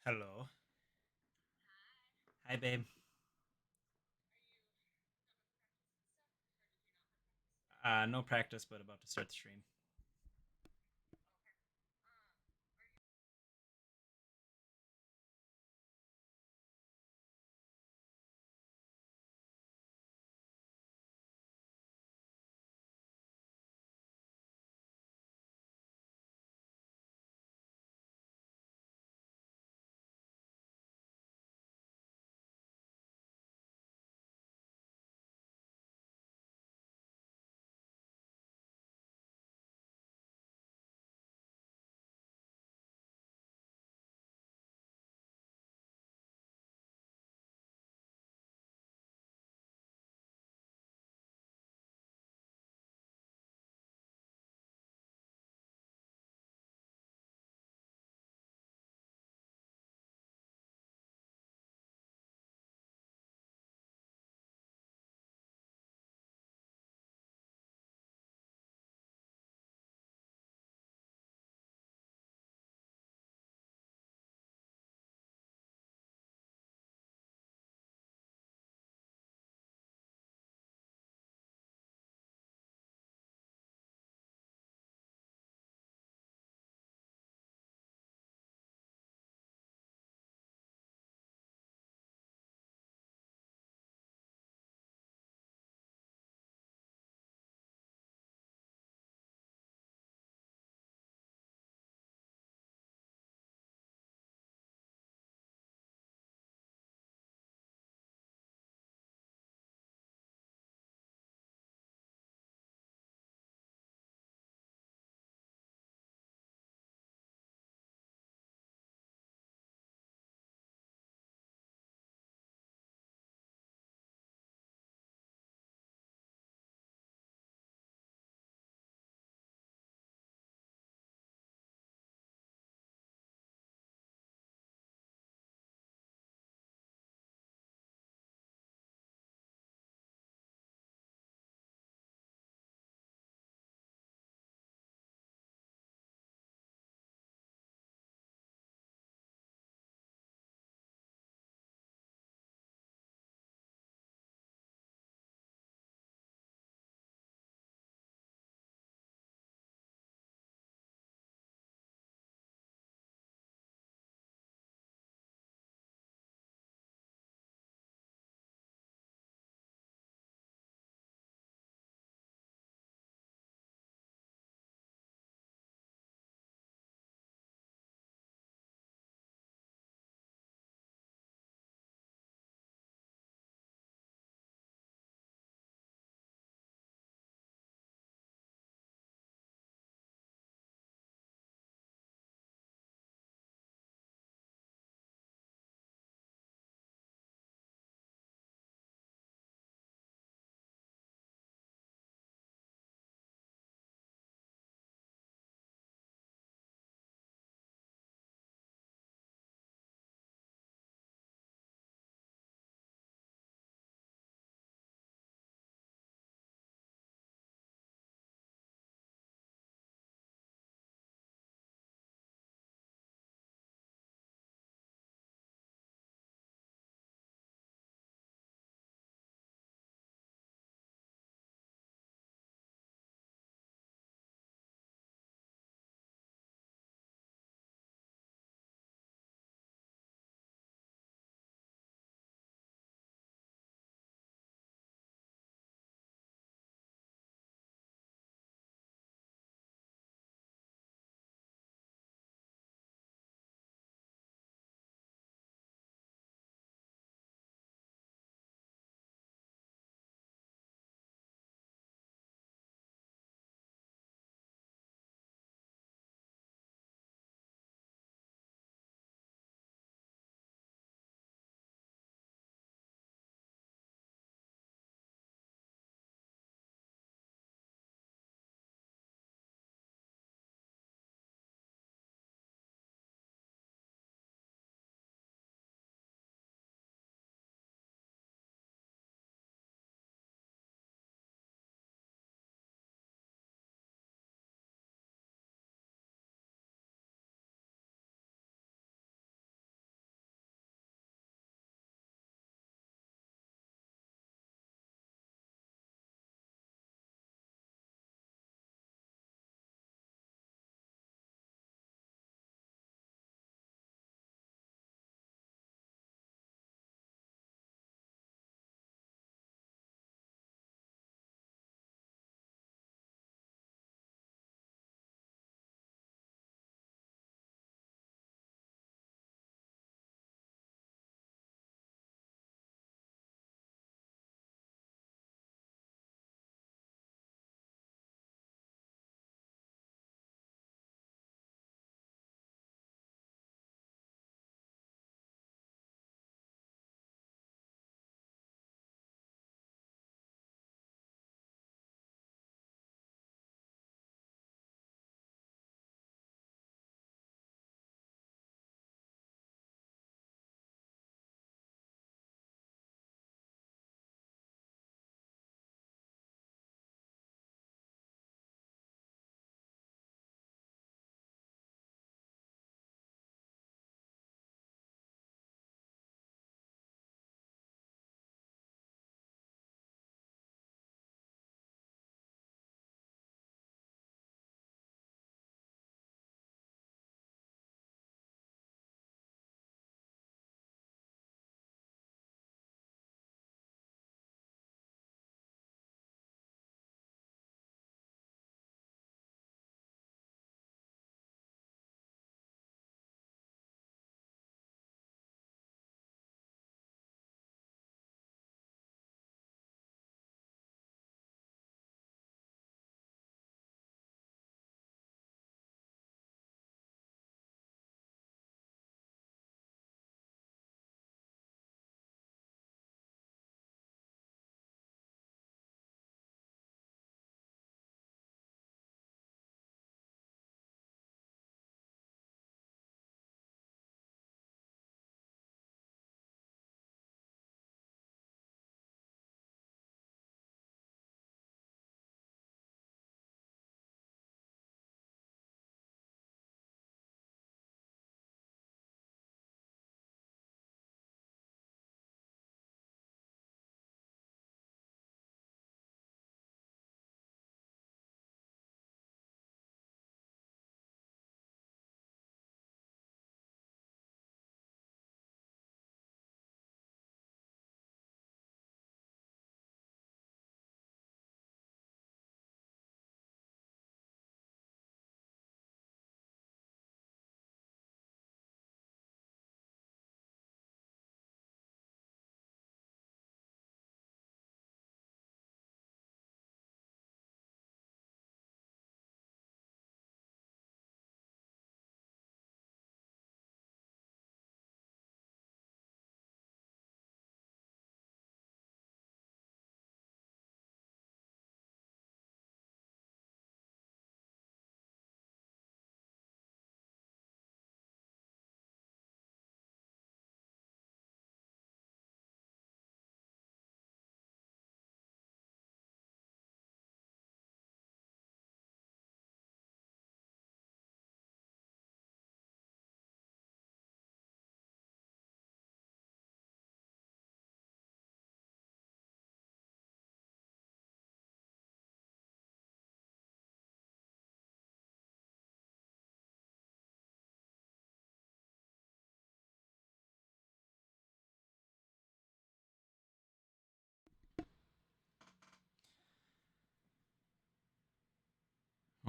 Hello. Hi, babe. No practice, but about to start the stream.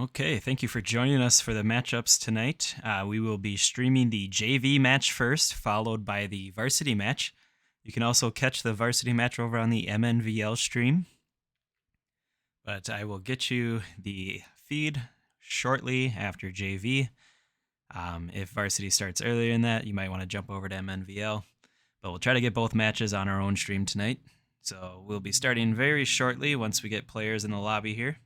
Okay, thank you for joining us for the matchups tonight. We will be streaming the JV match first, followed by the varsity match. You can also catch the varsity match over on the MNVL stream. But I will get you the feed shortly after JV. If varsity starts earlier than that, you might want to jump over to MNVL. But we'll try to get both matches on our own stream tonight. So we'll be starting very shortly once we get players in the lobby here.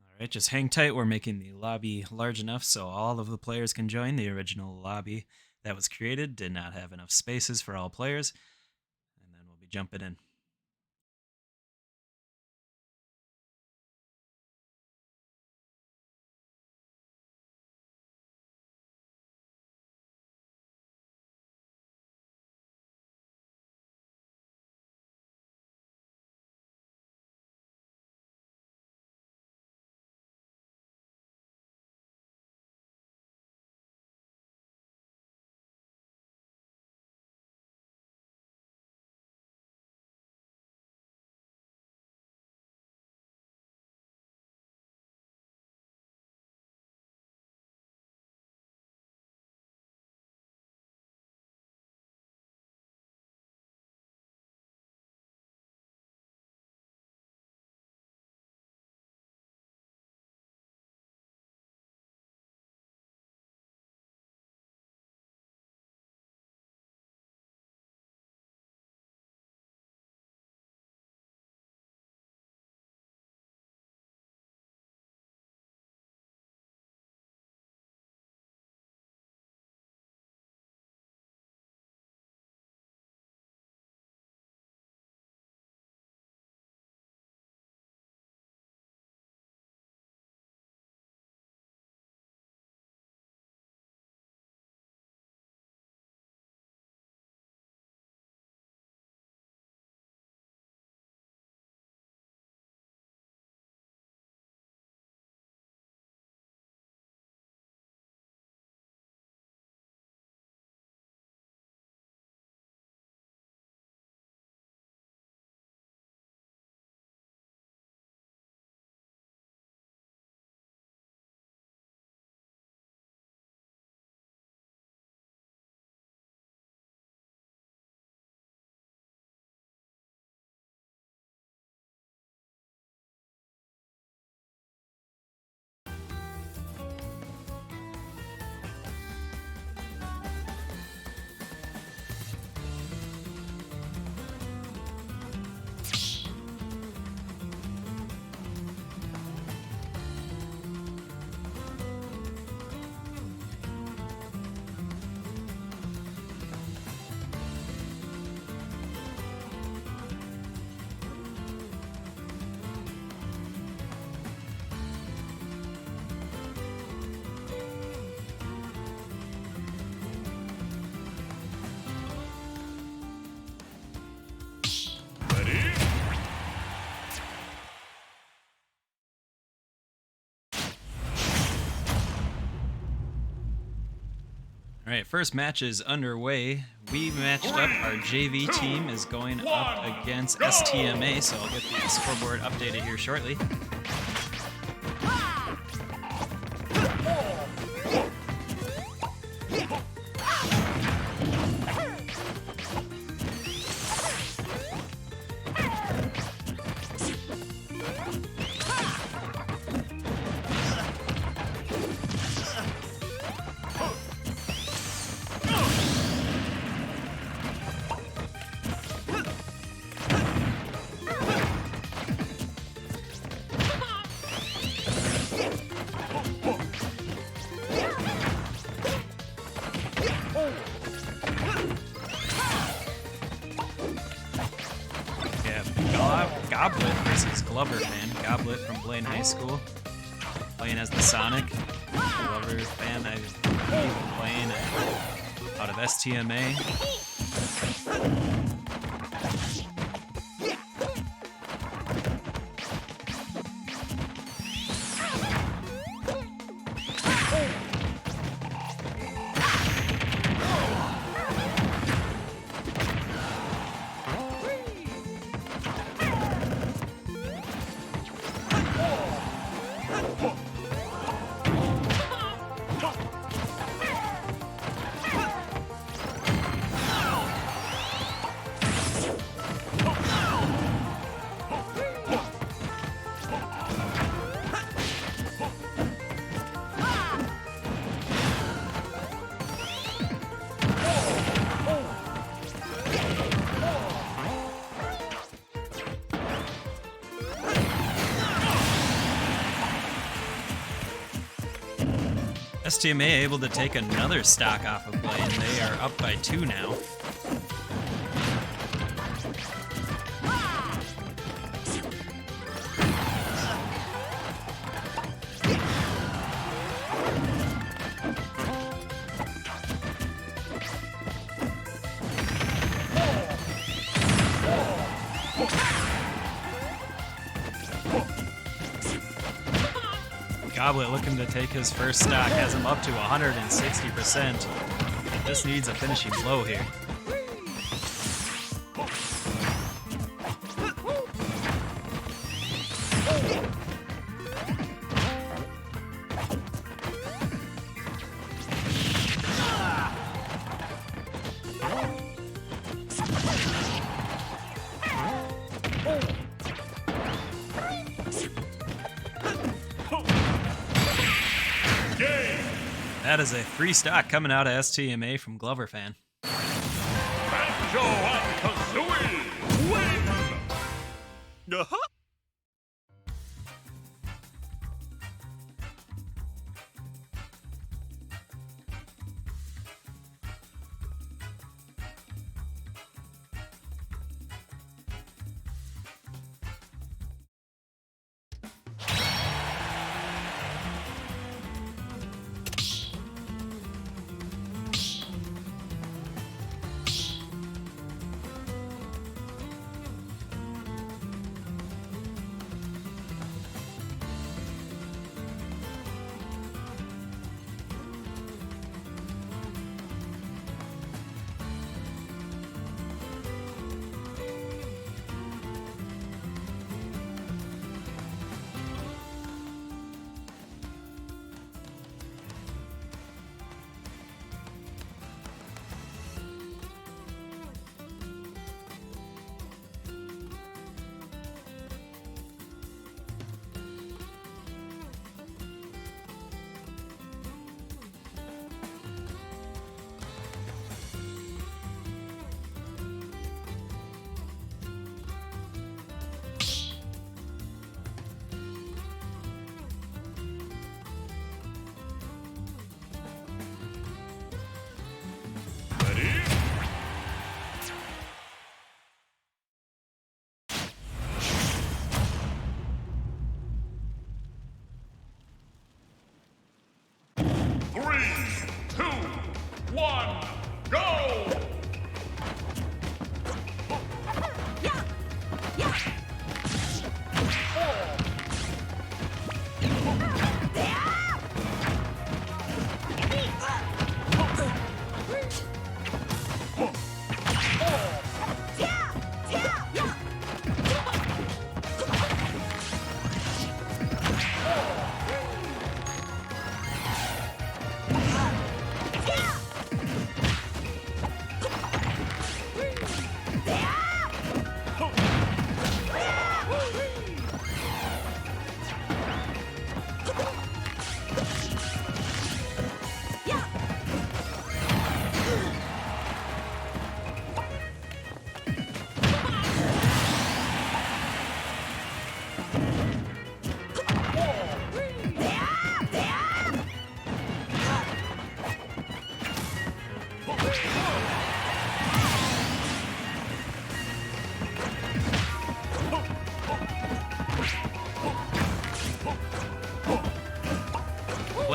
All right, just hang tight. We're making the lobby large enough so all of the players can join. The original lobby that was created did not have enough spaces for all players. And then we'll be jumping in. All right, first match is underway. We matched up. Our JV team is going up against STMA, so I'll get the scoreboard updated here shortly. Goblet versus Glover fan. Goblet from Blaine High School, playing as the Sonic. Glover fan, I've been playing out of STMA. STMA able to take another stock off of Blaine. They are up by 2 now. Goblet looking to take his first stock, has him up to 160%. This needs a finishing blow here. That is a free stock coming out of STMA from Glover fan. Banjo and Kazooie win!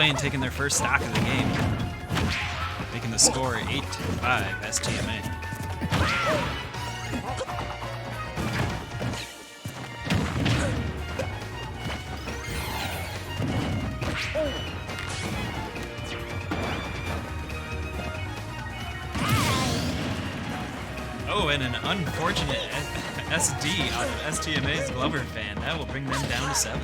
Blaine taking their first stock of the game, making the score 8-5 STMA. Oh, and an unfortunate SD out of STMA's Glover fan. That will bring them down to 7.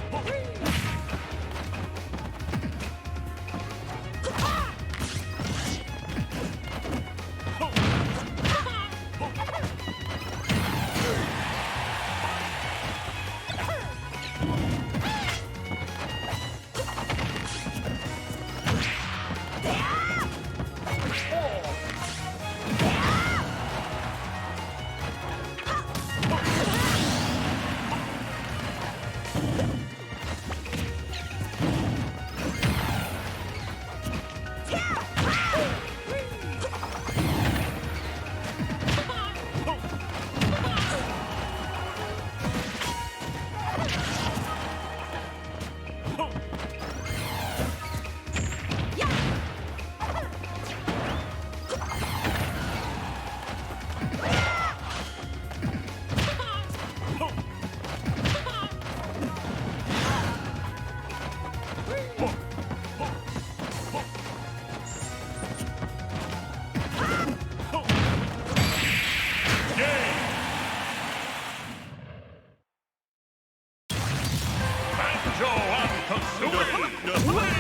Banjo and Kazooie win!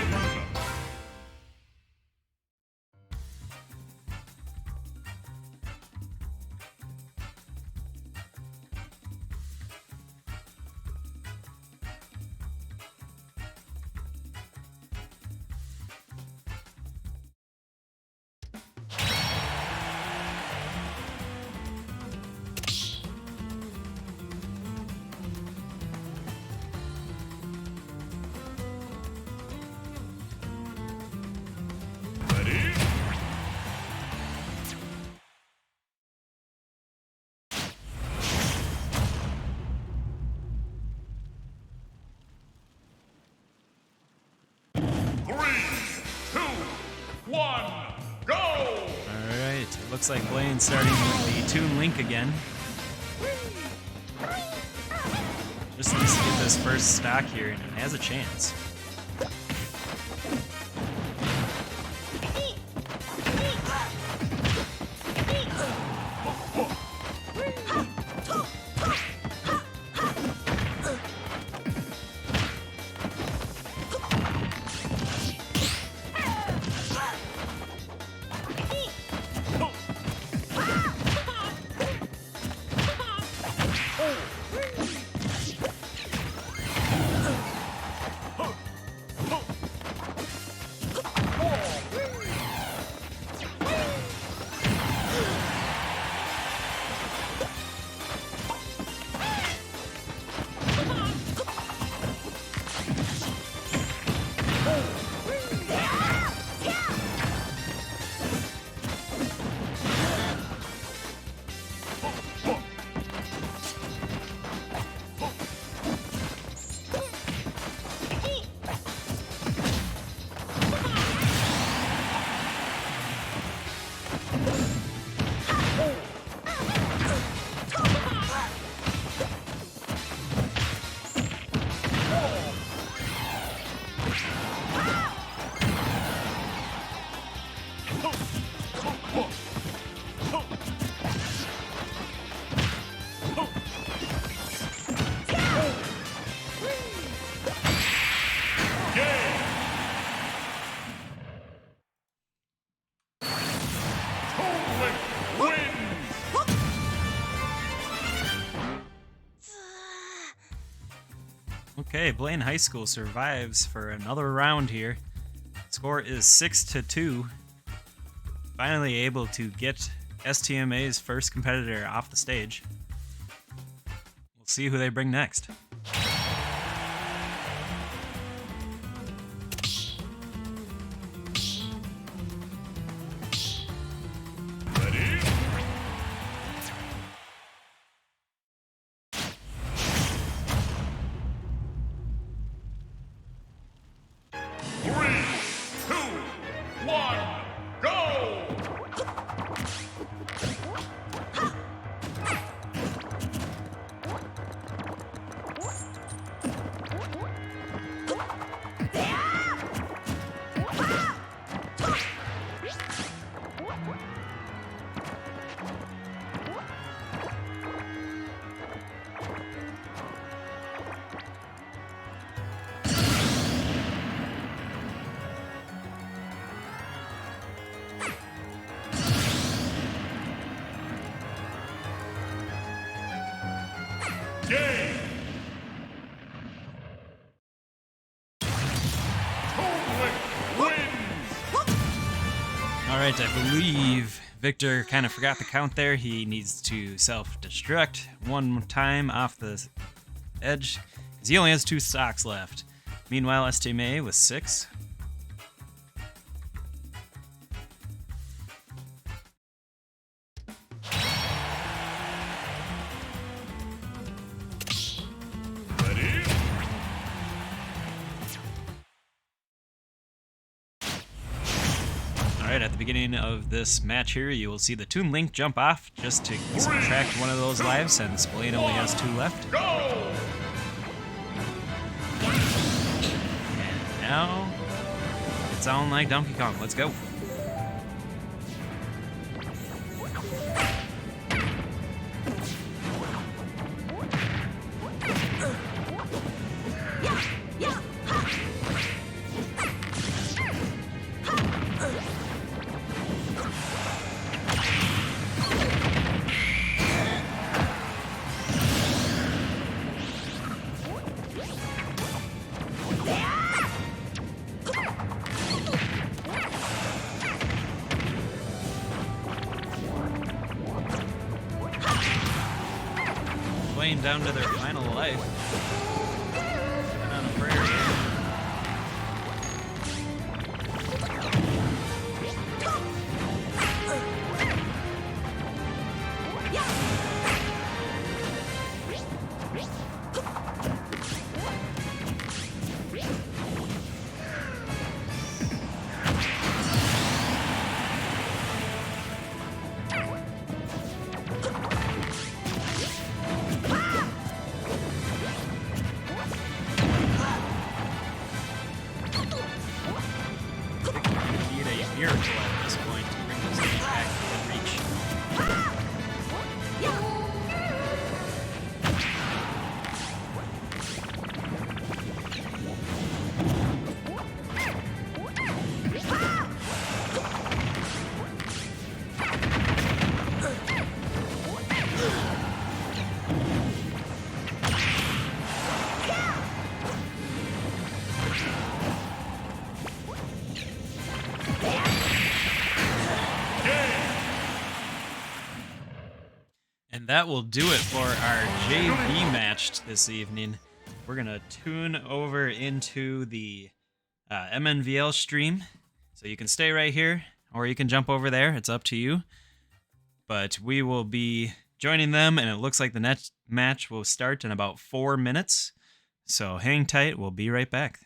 Ready? 3, 2, 1, go! Alright, it looks like Blaine's starting with the Toon Link again. Just needs to get this first stock here and has a chance. Okay, Blaine High School survives for another round here. Score is 6-2. Finally able to get STMA's first competitor off the stage. We'll see who they bring next. Ready? 3, Game. Toadlink wins. All right, I believe Victor kind of forgot the count there. He needs to self-destruct one time off the edge, because he only has 2 stocks left. Meanwhile, Estime with 6. Ready? Alright, at the beginning of this match here, you will see the Toon Link jump off just to subtract one of those lives, since Blaine only has 2 left. Go. And now, it's on like Donkey Kong. Let's go. Playing down to their final life. Living on a prayer. Need a miracle at this point to bring this game back within reach. And that will do it for our JV match this evening. We're going to tune over into the MNVL stream. So you can stay right here, or you can jump over there. It's up to you. But we will be joining them, and it looks like the next match will start in about 4 minutes. So hang tight. We'll be right back.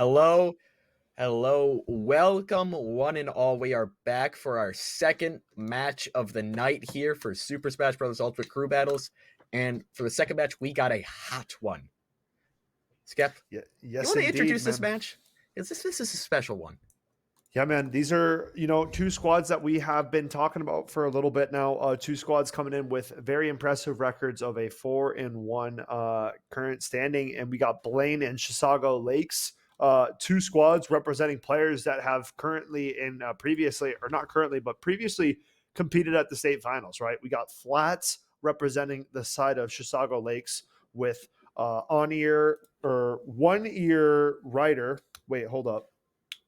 Hello, hello, welcome one and all. We are back for our second match of the night here for Super Smash Bros. Ultimate Crew Battles. And for the second match, we got a hot one. Skep, Yes, you want to introduce this man. match? This is a special one. Yeah, man. These are, two squads that we have been talking about for a little bit now. Two squads coming in with very impressive records of a 4-1 current standing. And we got Blaine and Chisago Lakes, two squads representing players that have currently previously competed at the state finals, right? We got Flats representing the side of Chisago Lakes with One Ear Rider. Wait, hold up.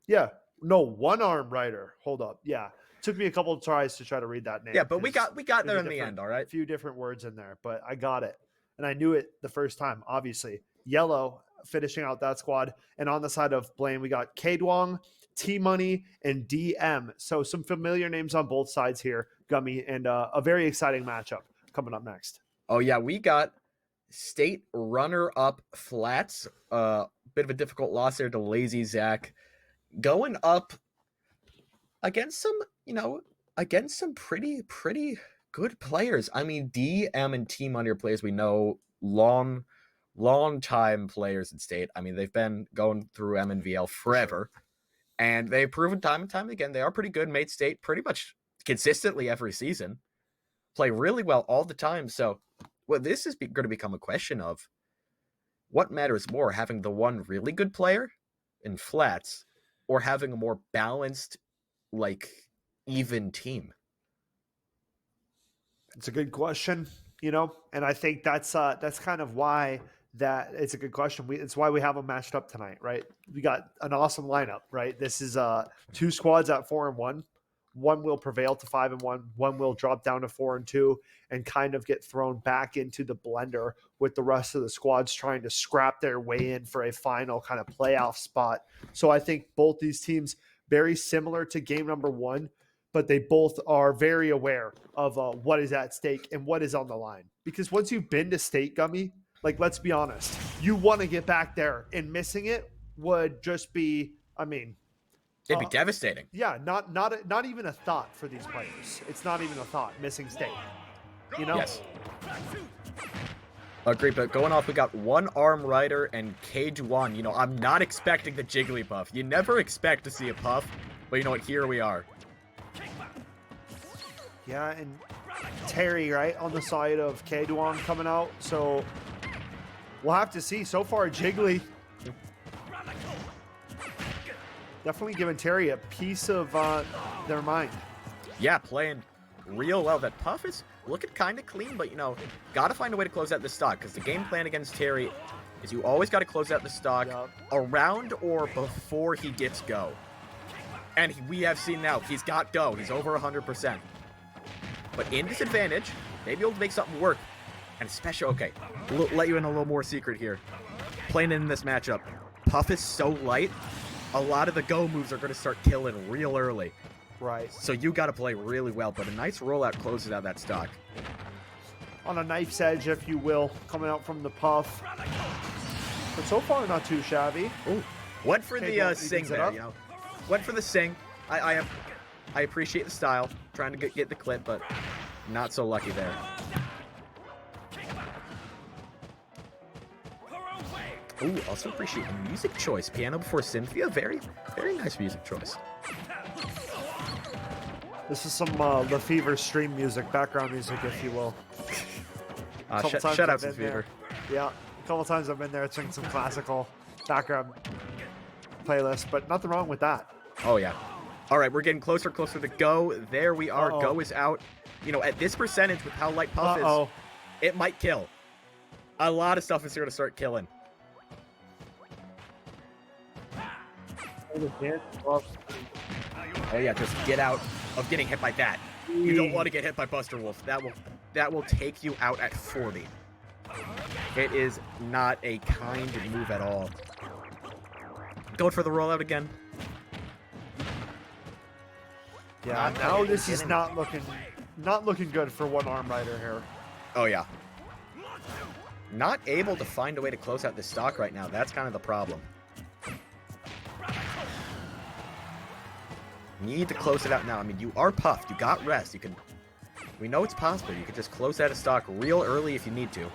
Yeah. No, One Arm Rider. Hold up. Yeah. Took me a couple of tries to try to read that name. Yeah, but we got there in the end, all right? A few different words in there, but I got it. And I knew it the first time, obviously. Yellow finishing out that squad. And on the side of Blaine, we got K-Dwong, T-Money, and DM. So some familiar names on both sides here, Gummy, and a very exciting matchup coming up next. Oh, yeah, we got state runner-up Flats. Bit of a difficult loss there to Lazy Zach. Going up against some pretty good players. I mean, DM and T-Money are players we know, long time players in state. I mean, they've been going through MNVL forever, and they've proven time and time again they are pretty good. Made state pretty much consistently every season. Play really well all the time. So, well, this is going to become a question of what matters more, having the one really good player in Flats or having a more balanced, even team? It's a good question, and I think that's kind of why that it's a good question. It's why we have them matched up tonight, right? We got an awesome lineup, right? This is two squads at 4-1. One will prevail to 5-1. One will drop down to 4-2 and kind of get thrown back into the blender with the rest of the squads trying to scrap their way in for a final kind of playoff spot. So I think both these teams very similar to game number one, but they both are very aware of what is at stake and what is on the line. Because once you've been to state, Gummy, let's be honest, you want to get back there, and missing it would just be, it'd be devastating. Yeah, not even a thought for these players. It's not even a thought, missing state. Yes. Agreed, but going off, we got One Arm Rider and Cage One. I'm not expecting the Jigglypuff. You never expect to see a Puff, but you know what? Here we are. Yeah, and Terry, right, on the side of K-Dwong coming out. So we'll have to see. So far, Jiggly definitely giving Terry a piece of their mind. Yeah, playing real well. That Puff is looking kind of clean, but, got to find a way to close out the stock, because the game plan against Terry is you always got to close out the stock around or before he gets go. And we have seen now, he's got go. He's over 100%. But in disadvantage, maybe able to make something work. And especially, okay, let you in a little more secret here. Playing in this matchup, Puff is so light, a lot of the go moves are going to start killing real early. Right. So you got to play really well, but a nice rollout closes out that stock. On a knife's edge, if you will, coming out from the Puff. But so far, not too shabby. Ooh, went for the sing there, Went for the sing. I appreciate the style, trying to get the clip, but not so lucky there. Ooh, also appreciate the music choice. Piano Before Cynthia, very, very nice music choice. This is some LeFever stream music, background music, if you will. Shout out to LeFever. Yeah, a couple times I've been there singing some classical background playlist, but nothing wrong with that. Oh, yeah. All right, we're getting closer to go. There we are. Go is out. At this percentage with how light Puff is, it might kill. A lot of stuff is here to start killing. Oh, yeah, just get out of getting hit by that. You don't want to get hit by Buster Wolf. That will take you out at 40. It is not a kind move at all. Going for the rollout again. Yeah, now this is not looking good for One Arm Rider here. Oh, yeah. Not able to find a way to close out this stock right now. That's kind of the problem. Need to close it out now. I mean, you are puffed. You got rest. You can. We know it's possible. You can just close out a stock real early if you need to.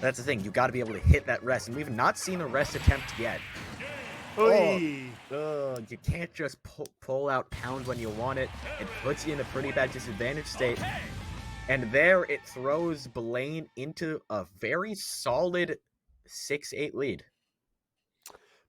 That's the thing. You got to be able to hit that rest, and we've not seen a rest attempt yet. Oy. You can't just pull out pound when you want it. It puts you in a pretty bad disadvantage state. And there it throws Blaine into a very solid 6-8 lead.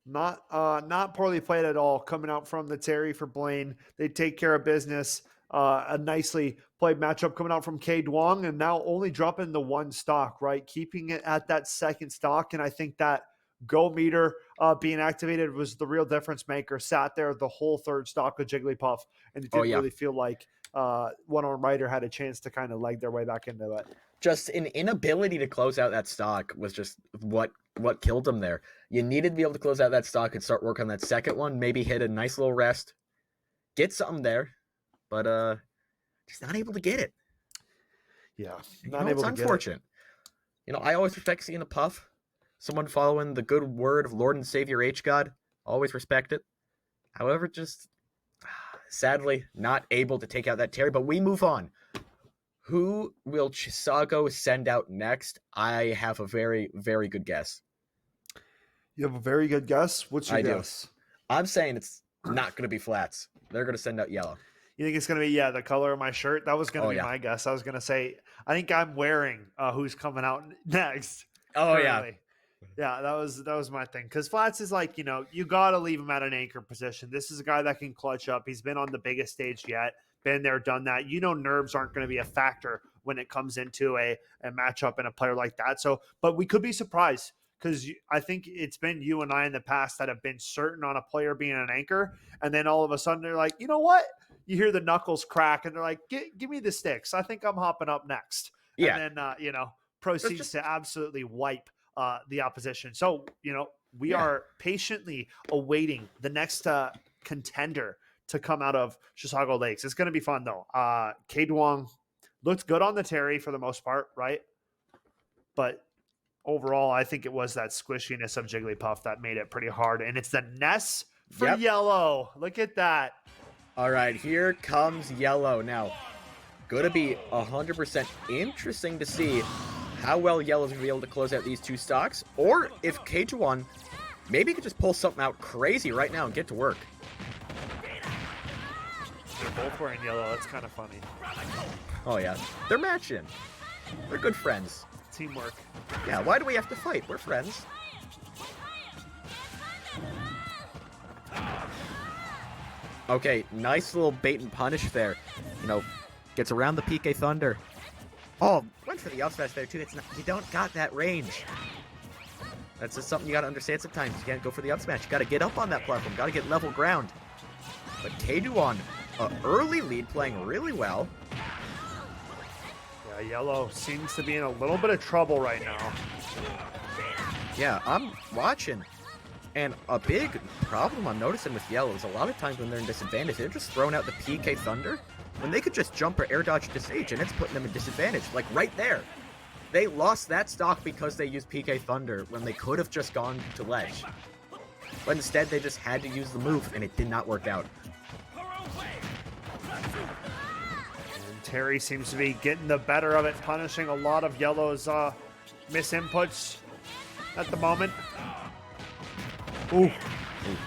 Not poorly played at all. Coming out from the Terry for Blaine, they take care of business. A nicely played matchup coming out from K Duong, and now only dropping the one stock, right? Keeping it at that second stock, and I think that go meter being activated was the real difference maker. Sat there the whole third stock with Jigglypuff, and it didn't really feel like One Arm Rider had a chance to kind of leg their way back into it. Just an inability to close out that stock was just what killed them there. You needed to be able to close out that stock and start work on that second one. Maybe hit a nice little rest, get something there, but just not able to get it. Yeah, not able to unfortunate. Get it. I always respect seeing a puff. Someone following the good word of Lord and Savior H God. Always respect it. However, just sadly not able to take out that Terry. But we move on. Who will Chisago send out next? I have a very, very good guess. You have a very good guess? What's your guess? I'm saying it's not going to be Flats. They're going to send out Yellow. You think it's going to be, the color of my shirt? That was going to be my guess. I was going to say, I think I'm wearing who's coming out next. Oh, currently. Yeah, that was my thing. Because Flats is like, you got to leave him at an anchor position. This is a guy that can clutch up. He's been on the biggest stage yet. Been there, done that. Nerves aren't going to be a factor when it comes into a matchup and a player like that. So, but we could be surprised because I think it's been you and I in the past that have been certain on a player being an anchor. And then all of a sudden they're like, you know what? You hear the knuckles crack and they're like, give me the sticks. I think I'm hopping up next. Yeah. And then, proceeds to absolutely wipe the opposition. So, we are patiently awaiting the next contender to come out of Chisago Lakes. It's going to be fun, though. K Duong looked good on the Terry for the most part, right? But overall, I think it was that squishiness of Jigglypuff that made it pretty hard. And it's the Ness for Yellow. Look at that. All right, here comes Yellow. Now, going to be 100% interesting to see how well Yellow's going to be able to close out these two stocks, or if K Duong maybe could just pull something out crazy right now and get to work. They're both wearing yellow. That's kind of funny. Oh, yeah. They're matching. They're good friends. Teamwork. Yeah, why do we have to fight? We're friends. Okay, nice little bait and punish there. Gets around the PK Thunder. Oh, went for the up smash there, too. It's not, you don't got that range. That's just something you got to understand sometimes. You can't go for the up smash. You got to get up on that platform. Got to get level ground. But K Duong, an early lead, playing really well. Yeah, Yellow seems to be in a little bit of trouble right now. Yeah, I'm watching. And a big problem I'm noticing with Yellow is a lot of times when they're in disadvantage, they're just throwing out the PK Thunder when they could just jump or air dodge to stage, and it's putting them in disadvantage. Like right there. They lost that stock because they used PK Thunder when they could have just gone to ledge. But instead, they just had to use the move, and it did not work out. And Terry seems to be getting the better of it, punishing a lot of Yellow's misinputs at the moment. Ooh,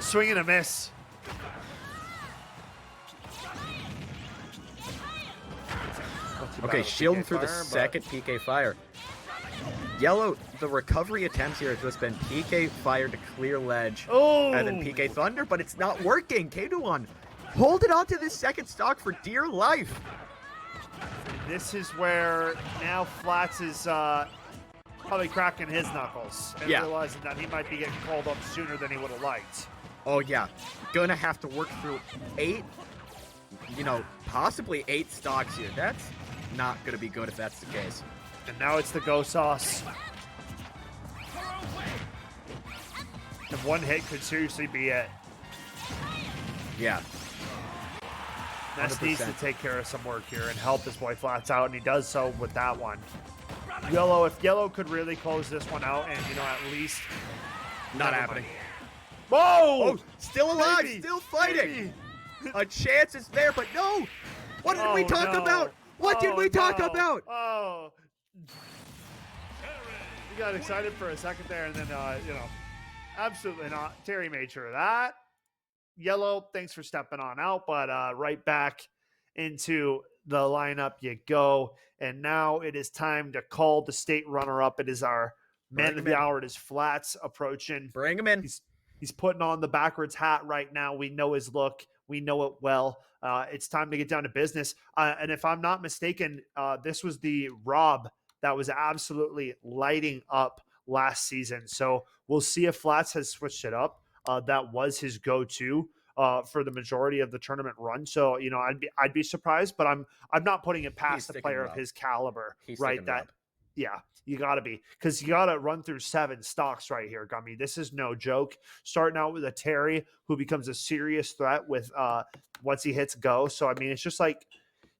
swing and a miss. Okay, shielding through the second PK Fire. Yellow, the recovery attempts here have just been PK Fire to clear ledge, and then PK Thunder, but it's not working. K Duong holding on to this second stock for dear life. This is where now Flats is probably cracking his knuckles and realizing that he might be getting called up sooner than he would have liked. Oh, yeah. Gonna have to work through 8, possibly 8 stocks here. That's not gonna be good if that's the case. And now it's the Go Sauce. And one hit could seriously be it. Yeah. Ness needs to take care of some work here and help his boy Flats out, and he does so with that one. Yellow, if Yellow could really close this one out and, at least... Not happening. Whoa! Oh, still alive, Baby, still fighting. baby. A chance is there, but no. What did we Oh, talk no. about? What did Oh, we talk no. about? Oh. You got excited for a second there, and then, absolutely not. Terry made sure of that. Yellow, thanks for stepping on out, but right back into the lineup you go. And now it is time to call the state runner-up. It is our man Bring of him the in. hour. It is Flats approaching. Bring him in. He's putting on the backwards hat right now. We know his look. We know it well. It's time to get down to business. And if I'm not mistaken, this was the Rob that was absolutely lighting up last season. So we'll see if Flats has switched it up. That was his go-to for the majority of the tournament run. So I'd be surprised, but I'm not putting it past a sticking player of Rob. his caliber, He's right? sticking That Rob. yeah, you got to be, because you got to run through 7 stocks right here, Gummy. This is no joke. Starting out with a Terry who becomes a serious threat with once he hits go. So, I mean, it's just like,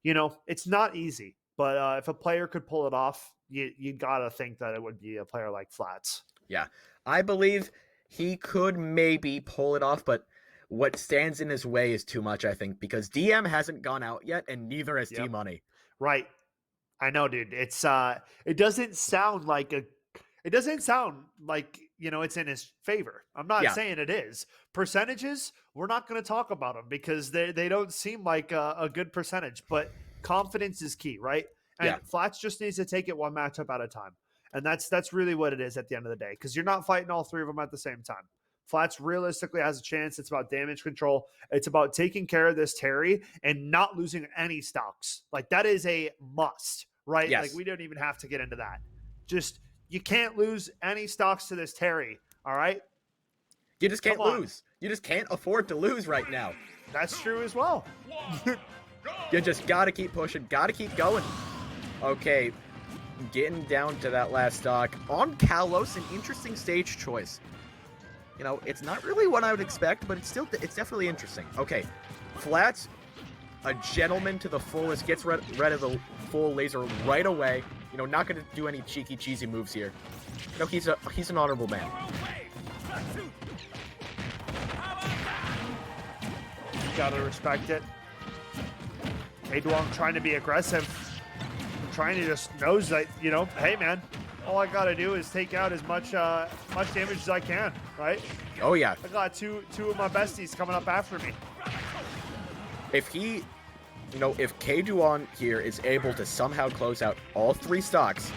it's not easy. But if a player could pull it off, you got to think that it would be a player like Flats. Yeah, I believe he could maybe pull it off, but what stands in his way is too much, I think, because DM hasn't gone out yet, and neither has Yep. T-Money. Right. I know, dude. It's it doesn't sound like it's in his favor. I'm not Yeah. saying it is. Percentages, we're not going to talk about them because they don't seem like a good percentage, but confidence is key, right? And Yeah. Flats just needs to take it one matchup at a time. And that's really what it is at the end of the day, because you're not fighting all 3 of them at the same time. Flats realistically has a chance. It's about damage control. It's about taking care of this Terry and not losing any stocks. Like, that is a must, right? Yes. Like, we don't even have to get into that. Just, you can't lose any stocks to this Terry, all right? You just can't Come on. lose. You just can't afford to lose right now. That's true as well. You just gotta keep pushing, gotta keep going. Okay, getting down to that last stock. On Kalos, an interesting stage choice. It's not really what I would expect, but it's definitely interesting. Okay, Flats, a gentleman to the fullest, gets rid of the full laser right away. Not gonna do any cheeky, cheesy moves here. He's an honorable man. Gotta respect it. Aduong trying to be aggressive. Trying to just knows that, hey, man, all I gotta do is take out as much damage as I can, right? Oh yeah. I got two of my besties coming up after me. If K-Duan here is able to somehow close out all 3 stocks,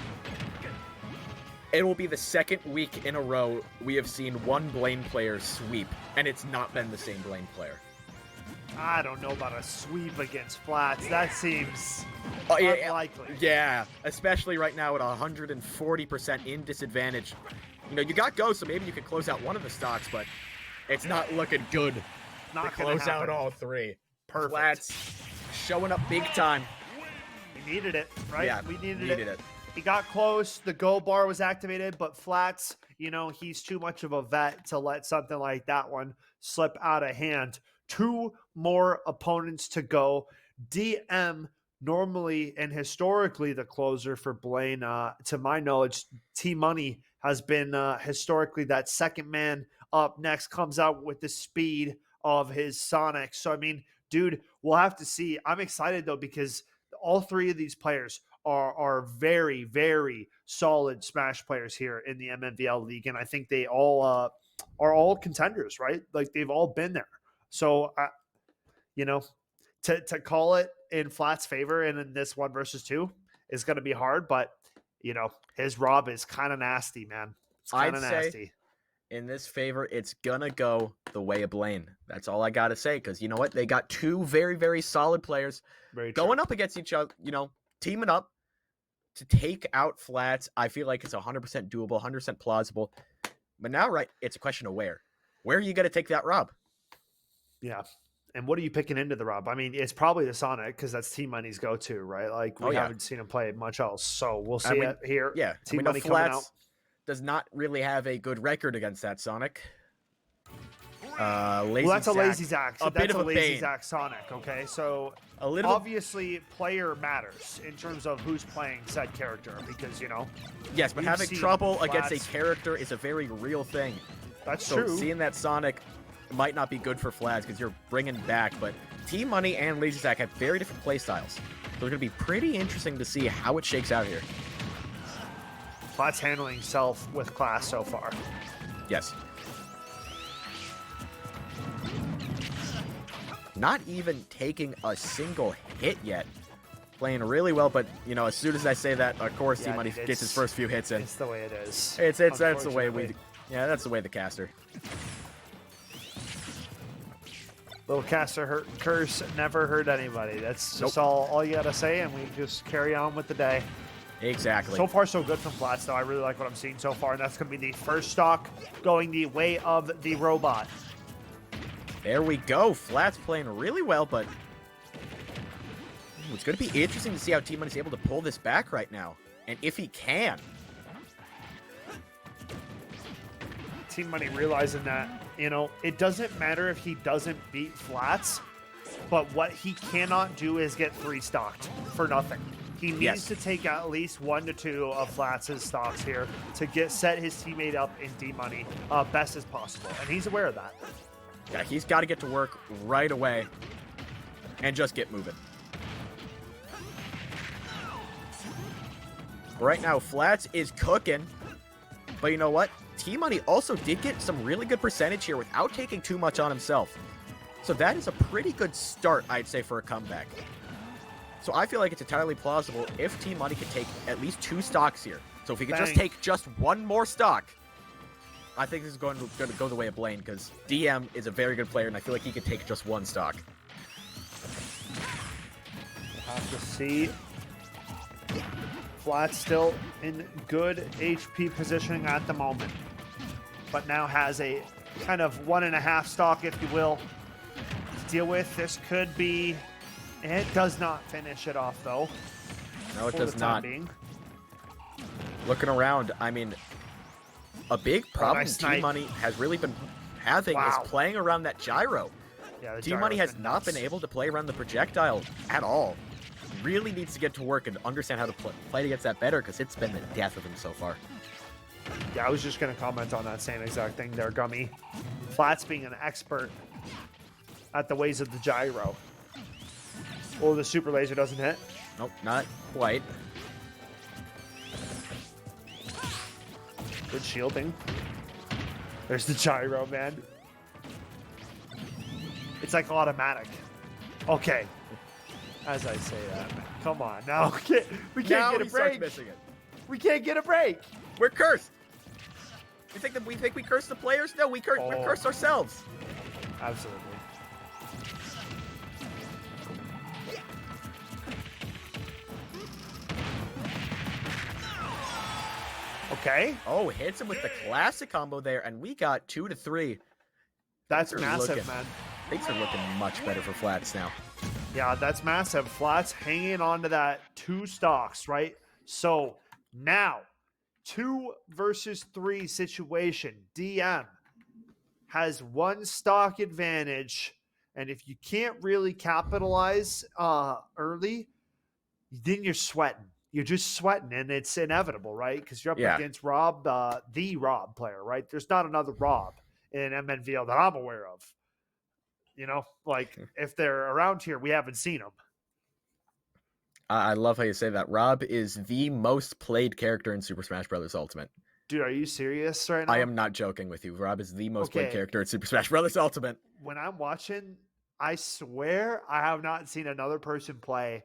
it will be the second week in a row we have seen one Blaine player sweep, and it's not been the same Blaine player. I don't know about a sweep against Flats. That seems Oh, yeah, unlikely. Yeah, especially right now at 140% in disadvantage. You got go, so maybe you could close out one of the stocks, but it's not looking good Not to gonna close out happen. all 3. Perfect. Flats showing up big time. We needed it, right? Yeah, we needed needed it. it. He got close. The go bar was activated, but Flats, he's too much of a vet to let something like that one slip out of hand. 2 more opponents to go. DM, normally and historically the closer for Blaine. To my knowledge, T-Money has been historically that second man up. Next comes out with the speed of his Sonic. So, I mean, dude, we'll have to see. I'm excited, though, because all 3 of these players are very, very solid Smash players here in the MMVL League, and I think they all are all contenders, right? Like, they've all been there. So, to call it in Flats' favor and in this 1 versus 2 is going to be hard, but, his Rob is kind of nasty, man. It's kind of I'd say- nasty. In this favor, it's gonna go the way of Blaine. That's all I gotta say, because you know what? They got 2 very, very solid players Very true. going up against each other, teaming up to take out Flats. I feel like it's 100% doable, 100% plausible. But now, right, it's a question of where. Where are you going to take that Rob? Yeah. And what are you picking into the Rob? I mean, it's probably the Sonic because that's T-Money's go-to, right? Like, we haven't seen him play much else. So we'll see it here. Yeah, T-Money coming out. Flats does not really have a good record against that Sonic. Lazy Well, that's a Zack, lazy Zack. So a bit that's of a a lazy bane. Zack Sonic, okay? So A little, obviously player matters in terms of who's playing said character because, yes, but we've having seen trouble against a Flats- character is a very real thing. That's So true. seeing that Sonic might not be good for Flats because you're bringing back, but Team Money and Lazy Sack have very different play styles. So it's going to be pretty interesting to see how it shakes out here. Flats handling himself with class so far. Yes. Not even taking a single hit yet. Playing really well, but, you know, as soon as I say that, of course, Yeah, Team Money dude, gets his first few hits in. It's the way it is. It's that's the way unfortunately. that's the way the caster. Little caster curse never hurt anybody. That's just all you gotta say, and we just carry on with the day. Exactly. So far, so good from Flats, though. I really like what I'm seeing so far, and that's gonna be the first stock going the way of the robot. There we go. Flats playing really well, but it's going to be interesting to see how Team Money's able to pull this back right now, and if he can. Team Money realizing that, you know, it doesn't matter if he doesn't beat Flats, but what he cannot do is get 3 stocked for nothing. He needs Yes. to take at least 1 to 2 of Flats' stocks here to set his teammate up in D Money best as possible, and he's aware of that. Yeah, he's got to get to work right away and just get moving. Right now, Flats is cooking, but you know what? Team Money also did get some really good percentage here without taking too much on himself. So that is a pretty good start, I'd say, for a comeback. So I feel like it's entirely plausible if Team Money could take at least 2 stocks here. So if he could just Bang. take just 1 more stock, I think this is going to go the way of Blaine, because DM is a very good player, and I feel like he could take just 1 stock. Have to see. Flats still in good HP positioning at the moment, but now has a kind of 1.5 stock, if you will, to deal with. This could be. It does not finish it off, though. No, it for does the time not. being. Looking around, I mean, a big problem nice Team snipe. Money has really been having Wow. is playing around that gyro. Yeah, the Team Money gyro's has been not nuts. been able to play around the projectile at all. Really needs to get to work and understand how to play against that better, because it's been the death of him so far. Yeah, I was just going to comment on that same exact thing there, Gummy. Flats being an expert at the ways of the gyro. Oh, the super laser doesn't hit. Nope, not quite. Good shielding. There's the gyro, man. It's like automatic. Okay. As I say that, man. Come on. Now we Now can't get he a starts break. missing it. We can't get a break. We're cursed. You think that we curse the players? No, we're Oh. cursed ourselves. Absolutely. Okay. Oh, hits him with the classic combo there, and we got 2 to 3. That's Things are massive, looking- man. Things are looking much better for Flats now. Yeah, that's massive. Flats hanging on to that 2 stocks, right? So now, 2 versus 3 situation. DM has 1 stock advantage, and if you can't really capitalize early, then you're sweating. You're just sweating, and it's inevitable, right? Because you're up Yeah. against Rob, the Rob player, right? There's not another Rob in MNVL that I'm aware of. You know, like if they're around here, we haven't seen them. I love how you say that. Rob is the most played character in Super Smash Bros. Ultimate. Dude, are you serious right now? I am not joking with you. Rob is the most played Okay. character in Super Smash Bros. Ultimate. When I'm watching, I swear I have not seen another person play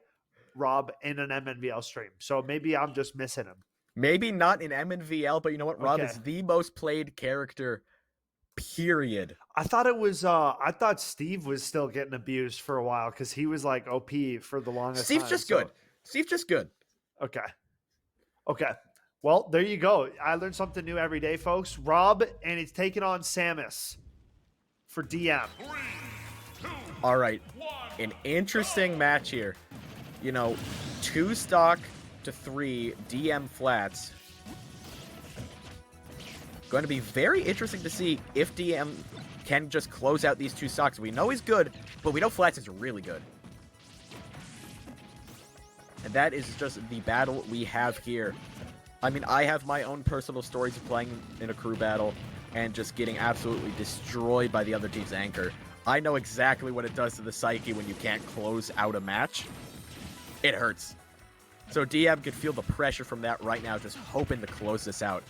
Rob in an MNVL stream. So maybe I'm just missing him. Maybe not in MNVL, but you know what? Rob is Okay. the most played character, period. I thought it was I thought Steve was still getting abused for a while because he was like OP for the longest Steve's time. just So- good. Steve's just good. Okay. Okay. Well, there you go. I learned something new every day, folks. Rob, and he's taking on Samus for DM. 3, 2, All right. 1. An interesting match here. You know, 2 stock to 3 DM Flats. Going to be very interesting to see if DM can just close out these 2 stocks. We know he's good, but we know Flats is really good. And that is just the battle we have here. I mean, I have my own personal stories of playing in a crew battle, and just getting absolutely destroyed by the other team's anchor. I know exactly what it does to the psyche when you can't close out a match. It hurts. So DM could feel the pressure from that right now, just hoping to close this out.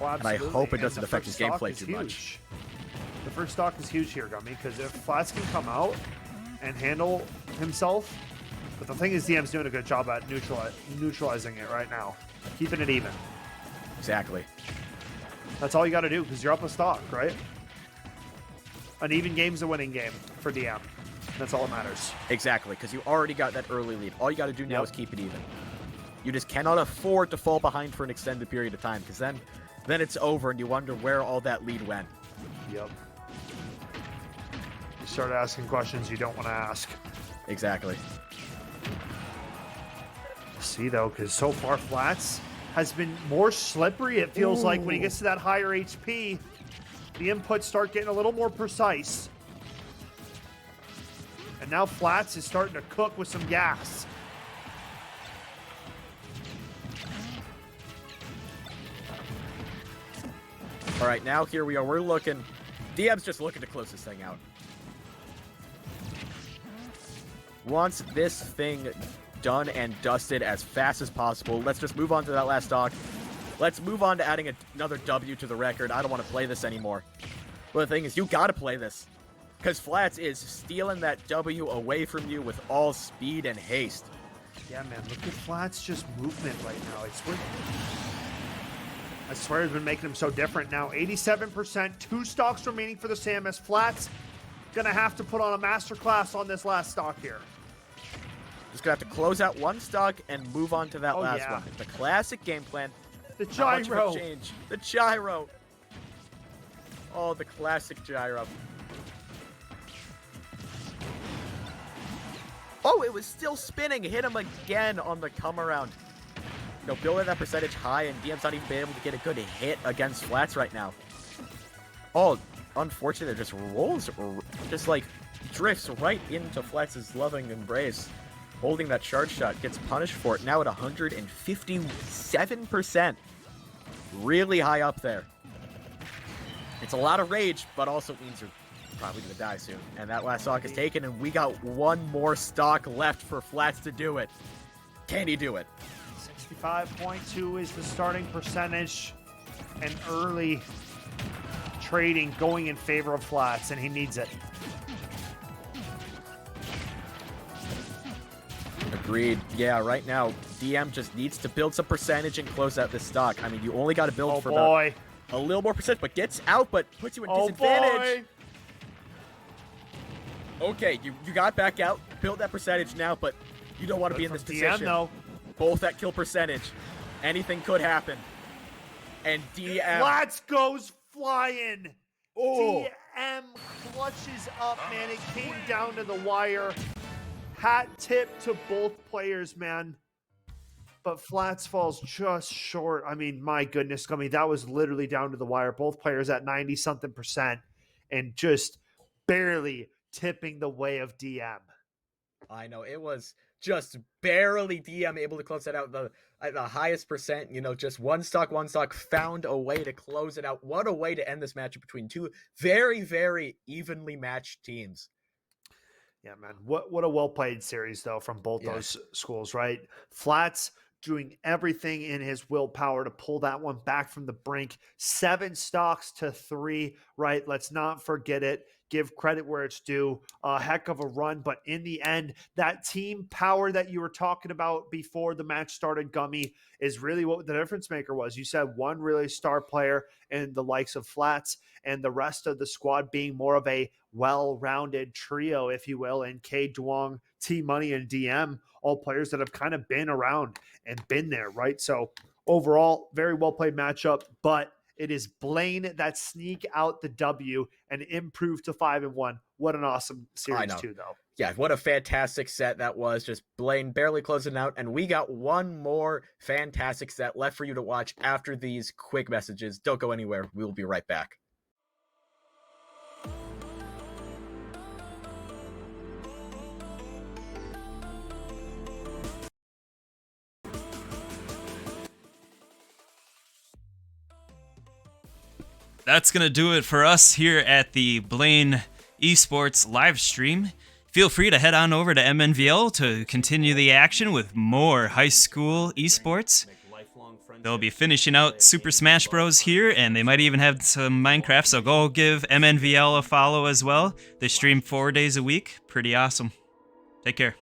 Oh, And I hope it doesn't affect his gameplay too much. The first stock is huge here, Gummy, because if Flats can come out and handle himself, but the thing is, DM's doing a good job at neutralizing it right now, keeping it even. Exactly. That's all you got to do, because you're up a stock, right? An even game's a winning game for DM. That's all that matters. Exactly, because you already got that early lead. All you got to do now is keep it even. You just cannot afford to fall behind for an extended period of time, because then it's over and you wonder where all that lead went. Yep. You start asking questions you don't want to ask. Exactly. See, though, because so far Flats has been more slippery, it feels like, when he gets to that higher HP. The inputs start getting a little more precise. And now Flats is starting to cook with some gas. All right, now here we are. We're looking. DM's just looking to close this thing out. Once this thing done and dusted as fast as possible, let's just move on to that last stock. Let's move on to adding another W to the record. I don't want to play this anymore. But the thing is, you got to play this. Because Flats is stealing that W away from you with all speed and haste. Yeah, man, look at Flats' just movement right now. I swear it's been making him so different now. 87%, 2 stocks remaining for the Samus. Flats gonna have to put on a masterclass on this last stock here. Just gonna have to close out one stock and move on to that last yeah. one. The classic game plan. The Not much of a gyro. change. The gyro. Oh, the classic gyro. Oh, it was still spinning. Hit him again on the come around. You know, building that percentage high, and DM's not even been able to get a good hit against Flats right now. Oh, unfortunate. It just rolls, just like drifts right into Flats' loving embrace. Holding that charge shot, gets punished for it. Now at 157%. Really high up there. It's a lot of rage, but also means you're probably going to die soon. And that last stock is taken, and we got one more stock left for Flats to do it. Can he do it? 65.2 is the starting percentage, and early trading going in favor of Flats, and he needs it. Agreed. Yeah, right now, DM just needs to build some percentage and close out this stock. I mean, you only got to build for about a little more percent, but gets out, but puts you in disadvantage. Okay, you got back out, build that percentage now, but you don't want to be in this position. Though. Both at kill percentage. Anything could happen. And DM... Flats goes flying. Oh. DM clutches up, man. It came down to the wire. Hat tip to both players, man. But Flats falls just short. I mean, my goodness, Gummy, that was literally down to the wire. Both players at 90-something% and just barely tipping the way of DM. I know, it was just barely DM able to close that out at the highest percent. You know, just one stock found a way to close it out. What a way to end this matchup between two very, very evenly matched teams. Yeah, man. What a well-played series, though, from both those schools, right? Flats doing everything in his willpower to pull that one back from the brink. 7 stocks to 3, right? Let's not forget it. Give credit where it's due. A heck of a run, but in the end, that team power that you were talking about before the match started, Gummy, is really what the difference maker was. You said one really star player in the likes of Flats, and the rest of the squad being more of a well-rounded trio, if you will, and K, Duong, T Money, and DM, all players that have kind of been around and been there, right? So overall, very well-played matchup, but it is Blaine that sneak out the W and improve to 5-1. What an awesome series, too, though. Yeah, what a fantastic set that was. Just Blaine barely closing out, and we got one more fantastic set left for you to watch after these quick messages. Don't go anywhere. We will be right back. that's going to do it for us here at the Blaine Esports live stream. Feel free to head on over to MNVL to continue the action with more high school esports. They'll be finishing out Super Smash Bros. Here, and they might even have some Minecraft, so go give MNVL a follow as well. They stream 4 days a week. Pretty awesome. Take care.